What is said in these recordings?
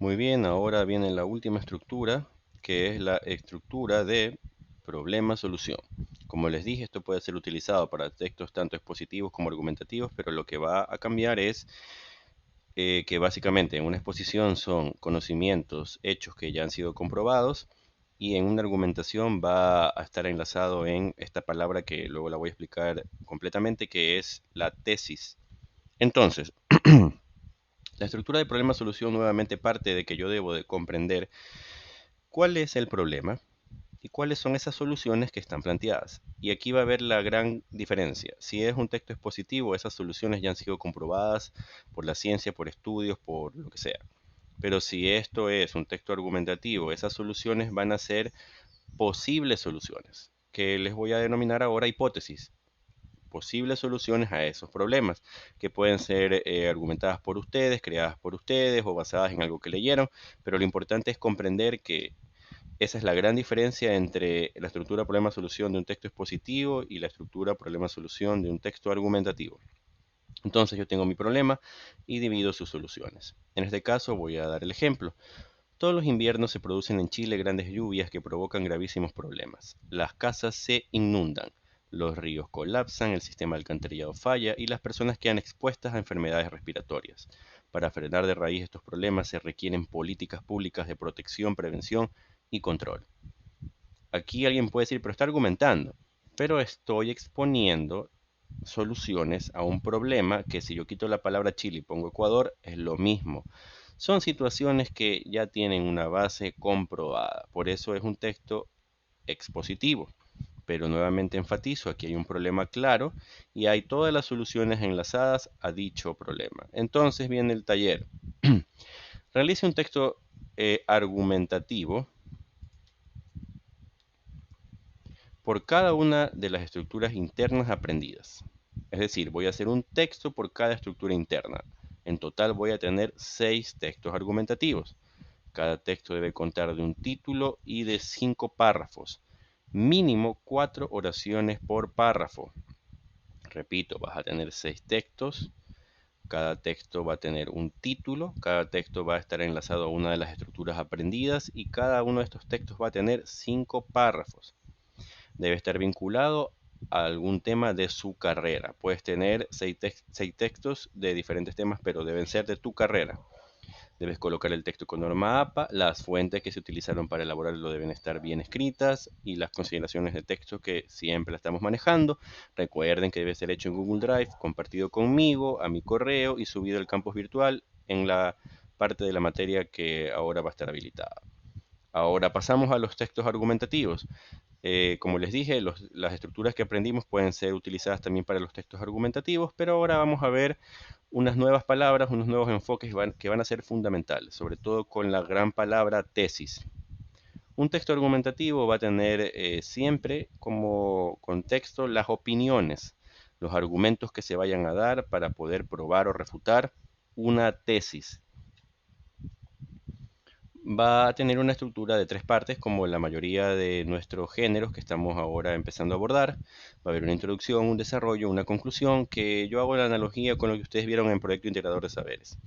Muy bien, ahora viene la última estructura, que es la estructura de problema-solución. Como les dije, esto puede ser utilizado para textos tanto expositivos como argumentativos, pero lo que va a cambiar es que básicamente en una exposición son conocimientos, hechos que ya han sido comprobados, y en una argumentación va a estar enlazado en esta palabra que luego la voy a explicar completamente, que es la tesis. Entonces, la estructura de problema-solución nuevamente parte de que yo debo de comprender cuál es el problema y cuáles son esas soluciones que están planteadas. Y aquí va a haber la gran diferencia. Si es un texto expositivo, esas soluciones ya han sido comprobadas por la ciencia, por estudios, por lo que sea. Pero si esto es un texto argumentativo, esas soluciones van a ser posibles soluciones, que les voy a denominar ahora hipótesis. Posibles soluciones a esos problemas, que pueden ser argumentadas por ustedes, creadas por ustedes o basadas en algo que leyeron, pero lo importante es comprender que esa es la gran diferencia entre la estructura problema-solución de un texto expositivo y la estructura problema-solución de un texto argumentativo. Entonces yo tengo mi problema y divido sus soluciones. En este caso voy a dar el ejemplo. Todos los inviernos se producen en Chile grandes lluvias que provocan gravísimos problemas. Las casas se inundan, los ríos colapsan, el sistema de alcantarillado falla y las personas quedan expuestas a enfermedades respiratorias. Para frenar de raíz estos problemas se requieren políticas públicas de protección, prevención y control. Aquí alguien puede decir, pero está argumentando, pero estoy exponiendo soluciones a un problema que si yo quito la palabra Chile y pongo Ecuador es lo mismo. Son situaciones que ya tienen una base comprobada, por eso es un texto expositivo. Pero nuevamente enfatizo, aquí hay un problema claro y hay todas las soluciones enlazadas a dicho problema. Entonces viene el taller. Realice un texto argumentativo por cada una de las estructuras internas aprendidas. Es decir, voy a hacer un texto por cada estructura interna. En total voy a tener 6 textos argumentativos. Cada texto debe contar de un título y de 5 párrafos. Mínimo 4 oraciones por párrafo. Repito, vas a tener 6 textos. Cada texto va a tener un título. Cada texto va a estar enlazado a una de las estructuras aprendidas. Y cada uno de estos textos va a tener 5 párrafos. Debe estar vinculado a algún tema de su carrera. Puedes tener 6 textos de diferentes temas, pero deben ser de tu carrera. Debes colocar el texto con norma APA, las fuentes que se utilizaron para elaborarlo deben estar bien escritas y las consideraciones de texto que siempre la estamos manejando. Recuerden que debe ser hecho en Google Drive, compartido conmigo, a mi correo y subido al campus virtual en la parte de la materia que ahora va a estar habilitada. Ahora pasamos a los textos argumentativos. Como les dije, las estructuras que aprendimos pueden ser utilizadas también para los textos argumentativos, pero ahora vamos a ver unas nuevas palabras, unos nuevos enfoques que van a ser fundamentales, sobre todo con la gran palabra tesis. Un texto argumentativo va a tener siempre como contexto las opiniones, los argumentos que se vayan a dar para poder probar o refutar una tesis. Va a tener una estructura de 3 partes, como la mayoría de nuestros géneros que estamos ahora empezando a abordar. Va a haber una introducción, un desarrollo, una conclusión, que yo hago la analogía con lo que ustedes vieron en el proyecto Integrador de Saberes.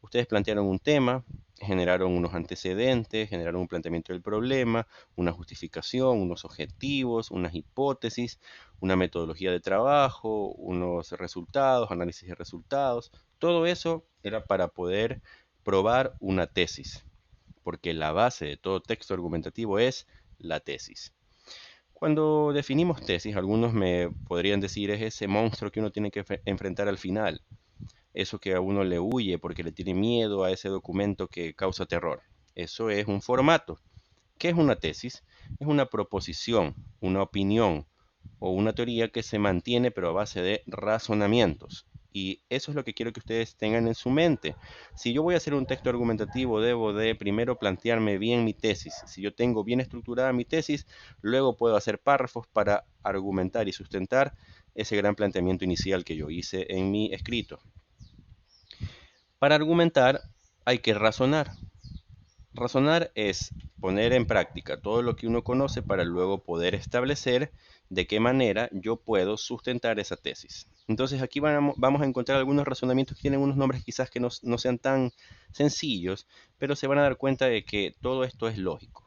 Ustedes plantearon un tema, generaron unos antecedentes, generaron un planteamiento del problema, una justificación, unos objetivos, unas hipótesis, una metodología de trabajo, unos resultados, análisis de resultados. Todo eso era para poder probar una tesis, porque la base de todo texto argumentativo es la tesis. Cuando definimos tesis, algunos me podrían decir es ese monstruo que uno tiene que enfrentar al final, eso que a uno le huye porque le tiene miedo a ese documento que causa terror. Eso es un formato. ¿Qué es una tesis? Es una proposición, una opinión o una teoría que se mantiene pero a base de razonamientos. Y eso es lo que quiero que ustedes tengan en su mente. Si yo voy a hacer un texto argumentativo, debo de primero plantearme bien mi tesis. Si yo tengo bien estructurada mi tesis, luego puedo hacer párrafos para argumentar y sustentar ese gran planteamiento inicial que yo hice en mi escrito. Para argumentar hay que razonar. Razonar es poner en práctica todo lo que uno conoce para luego poder establecer de qué manera yo puedo sustentar esa tesis. Entonces aquí vamos a encontrar algunos razonamientos que tienen unos nombres quizás que no sean tan sencillos, pero se van a dar cuenta de que todo esto es lógico.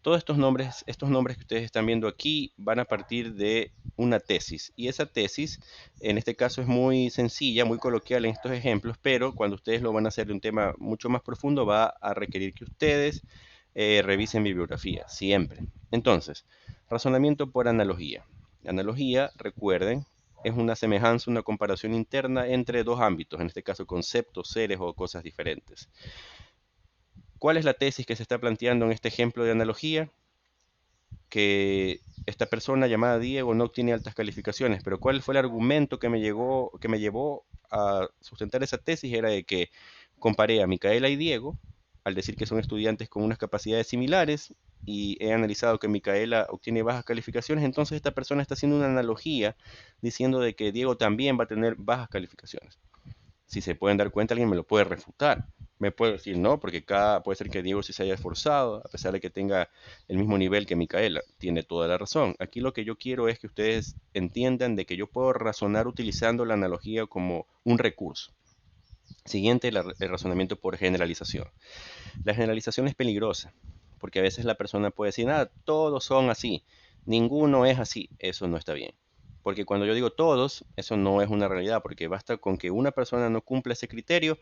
Todos estos nombres que ustedes están viendo aquí van a partir de una tesis. Y esa tesis, en este caso, es muy sencilla, muy coloquial en estos ejemplos, pero cuando ustedes lo van a hacer de un tema mucho más profundo, va a requerir que ustedes revisen bibliografía, siempre. Entonces, razonamiento por analogía. Analogía, recuerden, es una semejanza, una comparación interna entre dos ámbitos, en este caso conceptos, seres o cosas diferentes. ¿Cuál es la tesis que se está planteando en este ejemplo de analogía? Que esta persona llamada Diego no obtiene altas calificaciones, pero ¿cuál fue el argumento que me llevó a sustentar esa tesis? Era de que comparé a Micaela y Diego, al decir que son estudiantes con unas capacidades similares, y he analizado que Micaela obtiene bajas calificaciones, entonces esta persona está haciendo una analogía diciendo de que Diego también va a tener bajas calificaciones. Si se pueden dar cuenta, alguien me lo puede refutar. Me puede decir no, porque puede ser que Diego sí se haya esforzado, a pesar de que tenga el mismo nivel que Micaela. Tiene toda la razón. Aquí lo que yo quiero es que ustedes entiendan de que yo puedo razonar utilizando la analogía como un recurso. Siguiente, el razonamiento por generalización. La generalización es peligrosa, porque a veces la persona puede decir, nada, todos son así, ninguno es así. Eso no está bien. Porque cuando yo digo todos, eso no es una realidad, porque basta con que una persona no cumpla ese criterio,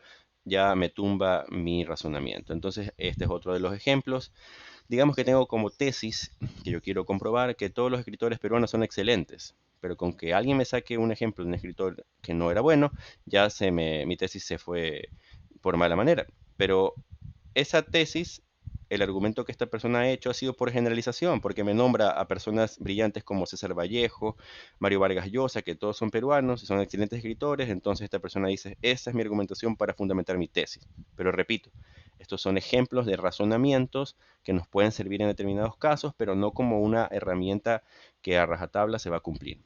ya me tumba mi razonamiento. Entonces, este es otro de los ejemplos. Digamos que tengo como tesis que yo quiero comprobar que todos los escritores peruanos son excelentes, pero con que alguien me saque un ejemplo de un escritor que no era bueno, ya mi tesis se fue por mala manera. Pero esa tesis, el argumento que esta persona ha hecho ha sido por generalización, porque me nombra a personas brillantes como César Vallejo, Mario Vargas Llosa, que todos son peruanos y son excelentes escritores. Entonces esta persona dice, esa es mi argumentación para fundamentar mi tesis. Pero repito, estos son ejemplos de razonamientos que nos pueden servir en determinados casos, pero no como una herramienta que a rajatabla se va a cumplir.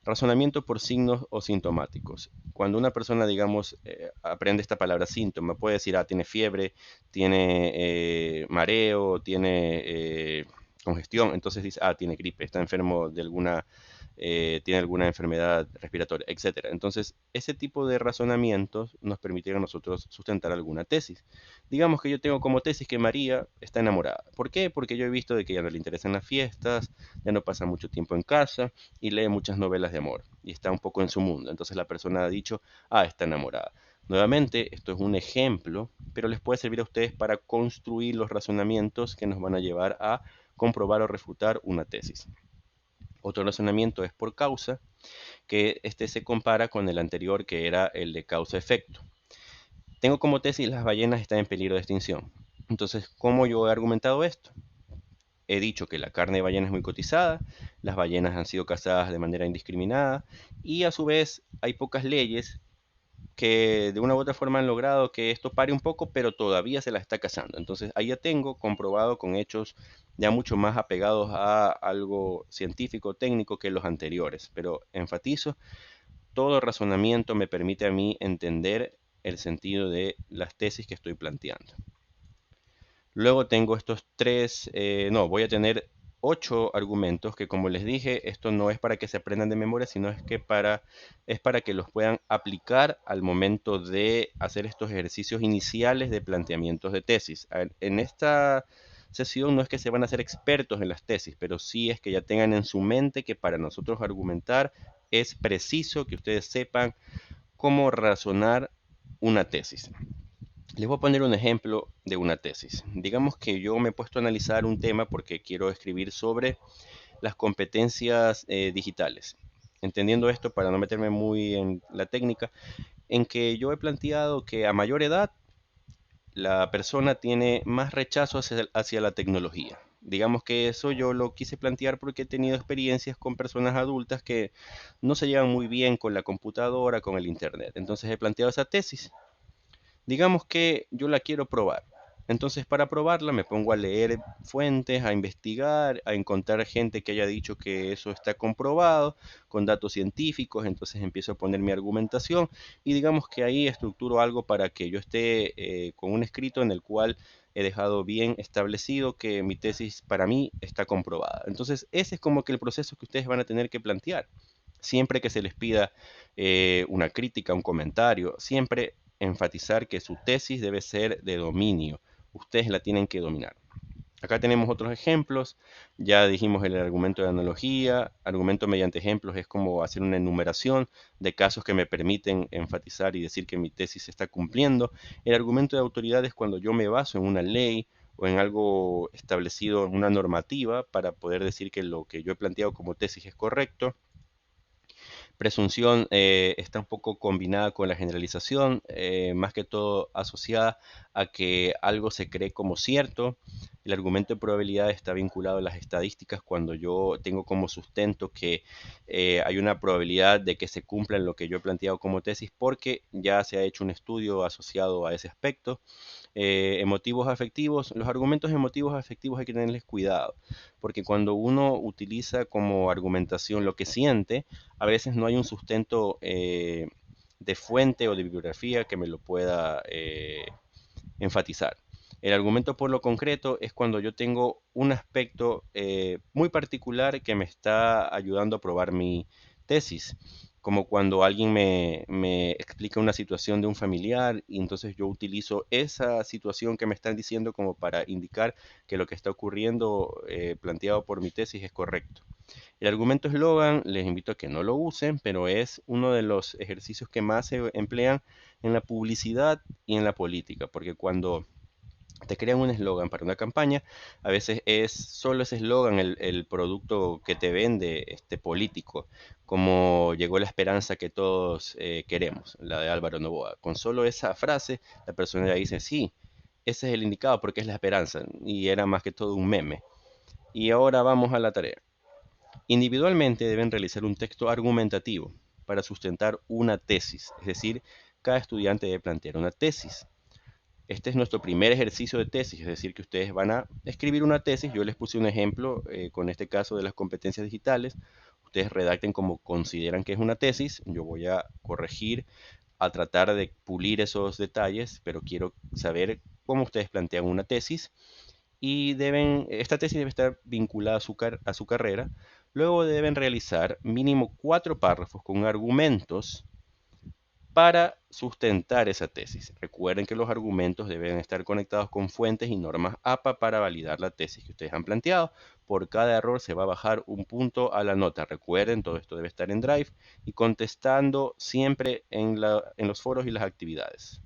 Razonamiento por signos o sintomáticos. Cuando una persona, digamos, aprende esta palabra síntoma, puede decir, tiene fiebre, tiene mareo, tiene congestión, entonces dice, tiene gripe, está enfermo de tiene alguna enfermedad respiratoria, etcétera. Entonces, ese tipo de razonamientos nos permitieron a nosotros sustentar alguna tesis. Digamos que yo tengo como tesis que María está enamorada. ¿Por qué? Porque yo he visto de que ya no le interesan las fiestas, ya no pasa mucho tiempo en casa y lee muchas novelas de amor y está un poco en su mundo. Entonces la persona ha dicho, está enamorada. Nuevamente, esto es un ejemplo, pero les puede servir a ustedes para construir los razonamientos que nos van a llevar a comprobar o refutar una tesis. Otro razonamiento es por causa, que este se compara con el anterior, que era el de causa-efecto. Tengo como tesis las ballenas están en peligro de extinción. Entonces, ¿cómo yo he argumentado esto? He dicho que la carne de ballena es muy cotizada, las ballenas han sido cazadas de manera indiscriminada y a su vez hay pocas leyes que de una u otra forma han logrado que esto pare un poco, pero todavía se la está cazando. Entonces ahí ya tengo comprobado con hechos ya mucho más apegados a algo científico, técnico que los anteriores. Pero enfatizo, todo razonamiento me permite a mí entender el sentido de las tesis que estoy planteando. Luego tengo estos voy a tener 8 argumentos que, como les dije, esto no es para que se aprendan de memoria, sino es para que los puedan aplicar al momento de hacer estos ejercicios iniciales de planteamientos de tesis. En esta sesión no es que se van a hacer expertos en las tesis, pero sí es que ya tengan en su mente que para nosotros argumentar es preciso que ustedes sepan cómo razonar una tesis. Les voy a poner un ejemplo de una tesis. Digamos que yo me he puesto a analizar un tema porque quiero escribir sobre las competencias digitales. Entendiendo esto, para no meterme muy en la técnica, en que yo he planteado que a mayor edad la persona tiene más rechazo hacia la tecnología. Digamos que eso yo lo quise plantear porque he tenido experiencias con personas adultas que no se llevan muy bien con la computadora, con el internet. Entonces he planteado esa tesis. Digamos que yo la quiero probar. Entonces, para probarla me pongo a leer fuentes, a investigar, a encontrar gente que haya dicho que eso está comprobado con datos científicos. Entonces empiezo a poner mi argumentación y digamos que ahí estructuro algo para que yo esté con un escrito en el cual he dejado bien establecido que mi tesis para mí está comprobada. Entonces, ese es como que el proceso que ustedes van a tener que plantear. Siempre que se les pida una crítica, un comentario, siempre enfatizar que su tesis debe ser de dominio. Ustedes la tienen que dominar. Acá tenemos otros ejemplos. Ya dijimos el argumento de analogía. Argumento mediante ejemplos es como hacer una enumeración de casos que me permiten enfatizar y decir que mi tesis se está cumpliendo. El argumento de autoridad es cuando yo me baso en una ley o en algo establecido en una normativa para poder decir que lo que yo he planteado como tesis es correcto. Presunción está un poco combinada con la generalización, más que todo asociada a que algo se cree como cierto. El argumento de probabilidad está vinculado a las estadísticas cuando yo tengo como sustento que hay una probabilidad de que se cumpla lo que yo he planteado como tesis porque ya se ha hecho un estudio asociado a ese aspecto. Emotivos afectivos, los argumentos emotivos afectivos hay que tenerles cuidado, porque cuando uno utiliza como argumentación lo que siente, a veces no hay un sustento de fuente o de bibliografía que me lo pueda enfatizar. El argumento por lo concreto es cuando yo tengo un aspecto muy particular que me está ayudando a probar mi tesis, como cuando alguien me explica una situación de un familiar y entonces yo utilizo esa situación que me están diciendo como para indicar que lo que está ocurriendo planteado por mi tesis es correcto. El argumento eslogan les invito a que no lo usen, pero es uno de los ejercicios que más se emplean en la publicidad y en la política, porque cuando te crean un eslogan para una campaña, a veces es solo ese eslogan el producto que te vende este político, como llegó la esperanza que todos queremos, la de Álvaro Noboa. Con solo esa frase, la persona ya dice, sí, ese es el indicado porque es la esperanza, y era más que todo un meme. Y ahora vamos a la tarea. Individualmente deben realizar un texto argumentativo para sustentar una tesis, es decir, cada estudiante debe plantear una tesis. Este es nuestro primer ejercicio de tesis, es decir, que ustedes van a escribir una tesis. Yo les puse un ejemplo con este caso de las competencias digitales. Ustedes redacten como consideran que es una tesis. Yo voy a corregir, a tratar de pulir esos detalles, pero quiero saber cómo ustedes plantean una tesis y esta tesis debe estar vinculada a su carrera. Luego deben realizar mínimo 4 párrafos con argumentos para sustentar esa tesis. Recuerden que los argumentos deben estar conectados con fuentes y normas APA para validar la tesis que ustedes han planteado. Por cada error se va a bajar un punto a la nota. Recuerden, todo esto debe estar en Drive y contestando siempre en los foros y las actividades.